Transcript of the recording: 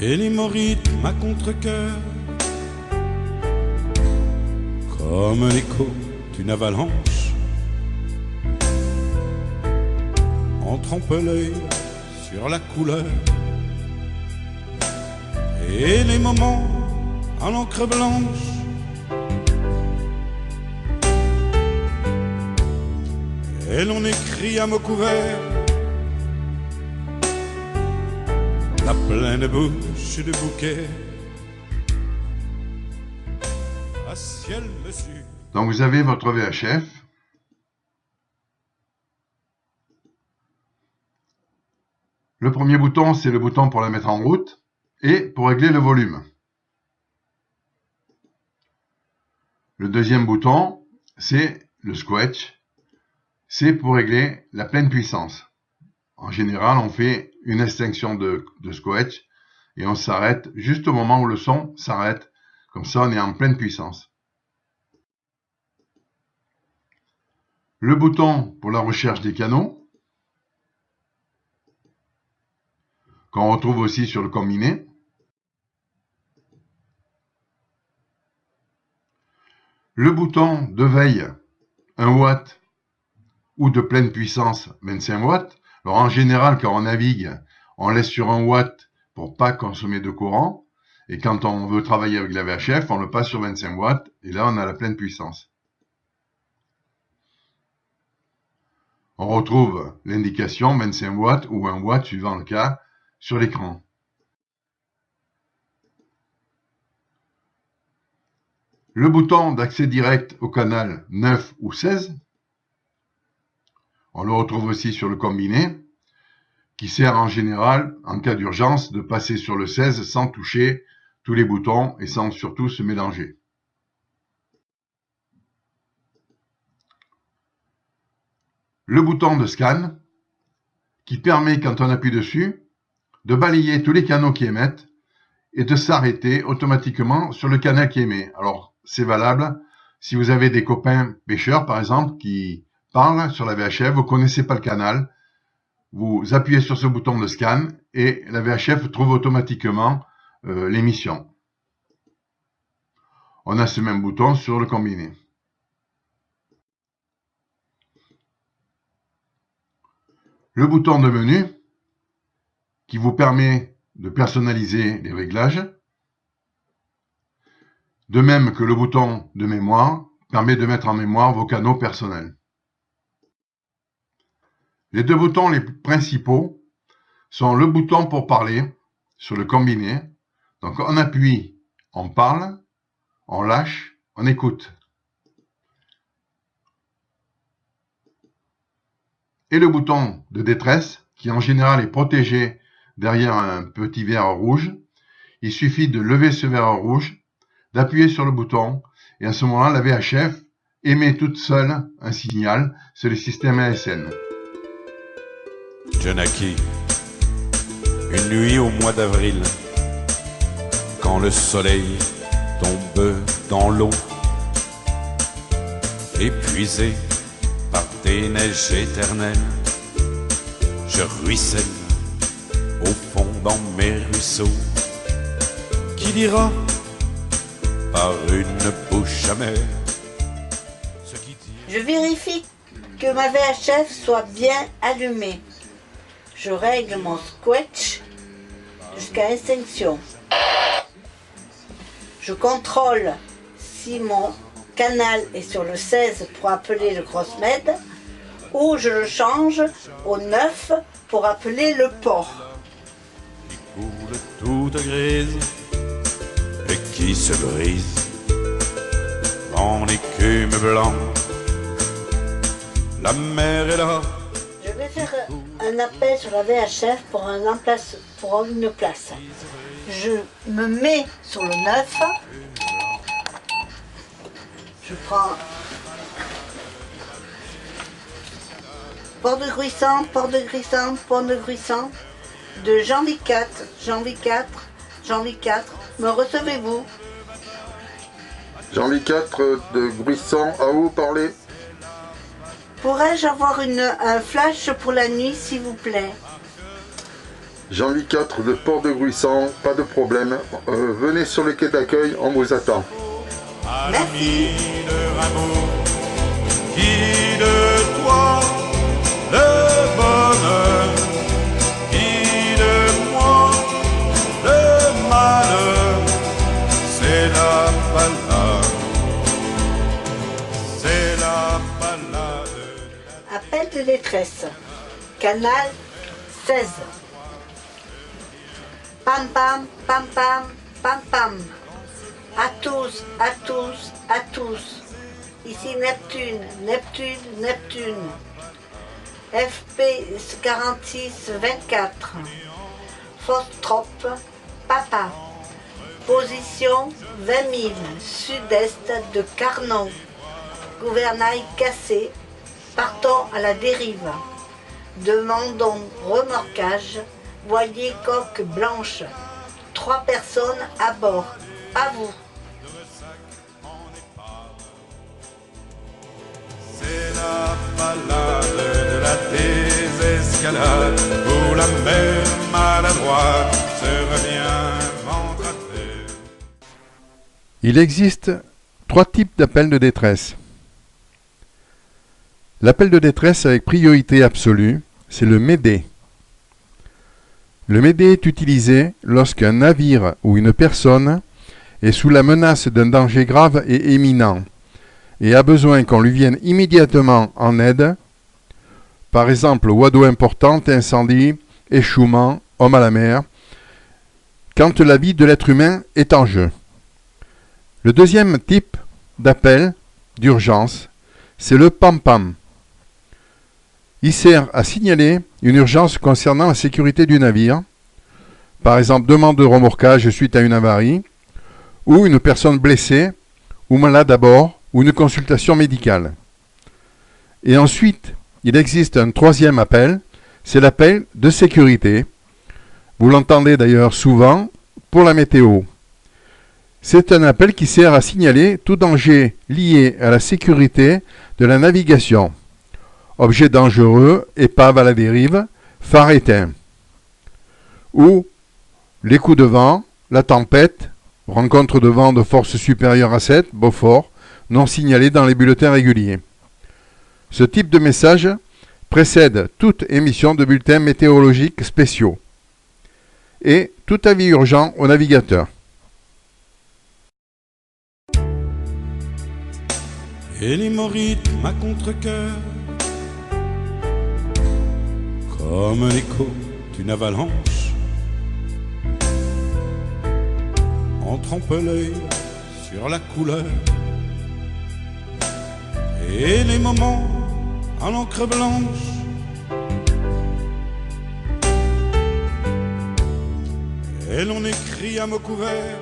et les mots rythment à contre-cœur, comme l'écho d'une avalanche. On trompe l'œil sur la couleur et les moments à l'encre blanche. Et l'on écrit à mots couverts la pleine bouche de bouquets à ciel mesure. Donc vous avez votre VHF. Le premier bouton, c'est le bouton pour la mettre en route et pour régler le volume. Le deuxième bouton, c'est le squelch. C'est pour régler la pleine puissance. En général, on fait une extinction de squelch et on s'arrête juste au moment où le son s'arrête. Comme ça, on est en pleine puissance. Le bouton pour la recherche des canaux, qu'on retrouve aussi sur le combiné. Le bouton de veille, 1 watt, ou de pleine puissance, 25 watts. Alors en général, quand on navigue, on laisse sur 1 watt pour pas consommer de courant. Et quand on veut travailler avec la VHF, on le passe sur 25 watts. Et là, on a la pleine puissance. On retrouve l'indication 25 watts ou 1 watt, suivant le cas, sur l'écran. Le bouton d'accès direct au canal 9 ou 16. On le retrouve aussi sur le combiné, qui sert en général, en cas d'urgence, de passer sur le 16 sans toucher tous les boutons et sans surtout se mélanger. Le bouton de scan, qui permet, quand on appuie dessus, de balayer tous les canaux qui émettent et de s'arrêter automatiquement sur le canal qui émet. Alors, c'est valable si vous avez des copains pêcheurs, par exemple, qui parlent sur la VHF, vous ne connaissez pas le canal, vous appuyez sur ce bouton de scan et la VHF trouve automatiquement l'émission. On a ce même bouton sur le combiné. Le bouton de menu qui vous permet de personnaliser les réglages, de même que le bouton de mémoire permet de mettre en mémoire vos canaux personnels. Les deux boutons les principaux sont le bouton pour parler sur le combiné. Donc on appuie, on parle, on lâche, on écoute. Et le bouton de détresse qui en général est protégé derrière un petit verre rouge. Il suffit de lever ce verre rouge, d'appuyer sur le bouton et à ce moment-là la VHF émet toute seule un signal. C'est le système ASN. Je naquis une nuit au mois d'avril, quand le soleil tombe dans l'eau, épuisé par des neiges éternelles. Je ruisselle au fond dans mes ruisseaux. Qui dira par une bouche amère ce qui tire. Je vérifie que ma VHF soit bien allumée. Je règle mon squelch jusqu'à extinction. Je contrôle si mon canal est sur le 16 pour appeler le crossmed ou je le change au 9 pour appeler le port. Qui coule toute grise et qui se brise en écume blanche. La mer est là. Je vais faire un appel sur la VHF pour une place. Je me mets sur le 9. Je prends port de Gruissant, port de Gruissant, port de Gruissant, de Jean-Louis IV, Jean-Louis IV, Jean-Louis IV. Me recevez-vous? Jean-Louis IV de Gruissant, à où parler? Pourrais-je avoir un flash pour la nuit, s'il vous plaît? Jean-Louis IV de Port-de-Gruissan, pas de problème. Venez sur le quai d'accueil, on vous attend. Ami de Rimbaud, qui de toi le bonheur, qui de moi le malheur, c'est la balade, c'est la balade. Appel de détresse. Canal 16. Pam pam, pam pam, pam pam. À tous, à tous, à tous. Ici Neptune, Neptune, Neptune. FP 4624. Fostrop, Papa. Position 20 000, sud-est de Carnon. Gouvernail cassé, partons à la dérive. Demandons remorquage, voilier coque blanche. 3 personnes à bord, à vous. C'est la balade de la désescalade, où la mer maladroite se revient ventre à terre. Il existe 3 types d'appels de détresse. L'appel de détresse avec priorité absolue, c'est le Médée. Le Médée est utilisé lorsqu'un navire ou une personne est sous la menace d'un danger grave et imminent et a besoin qu'on lui vienne immédiatement en aide, par exemple voie d'eau importante, incendie, échouement, homme à la mer, quand la vie de l'être humain est en jeu. Le deuxième type d'appel d'urgence, c'est le PAM-PAM. Il sert à signaler une urgence concernant la sécurité du navire, par exemple demande de remorquage suite à une avarie, ou une personne blessée ou malade à bord, ou une consultation médicale. Et ensuite, il existe un troisième appel, c'est l'appel de sécurité. Vous l'entendez d'ailleurs souvent pour la météo. C'est un appel qui sert à signaler tout danger lié à la sécurité de la navigation. Objet dangereux, épave à la dérive, phare éteint. Ou les coups de vent, la tempête, rencontre de vent de force supérieure à 7, Beaufort, non signalé dans les bulletins réguliers. Ce type de message précède toute émission de bulletins météorologiques spéciaux et tout avis urgent au navigateur. Et les mots rythment à contre-cœur, comme l'écho d'une avalanche. On trempe l'œil sur la couleur, et les moments à l'encre blanche. Et l'on écrit à mots couverts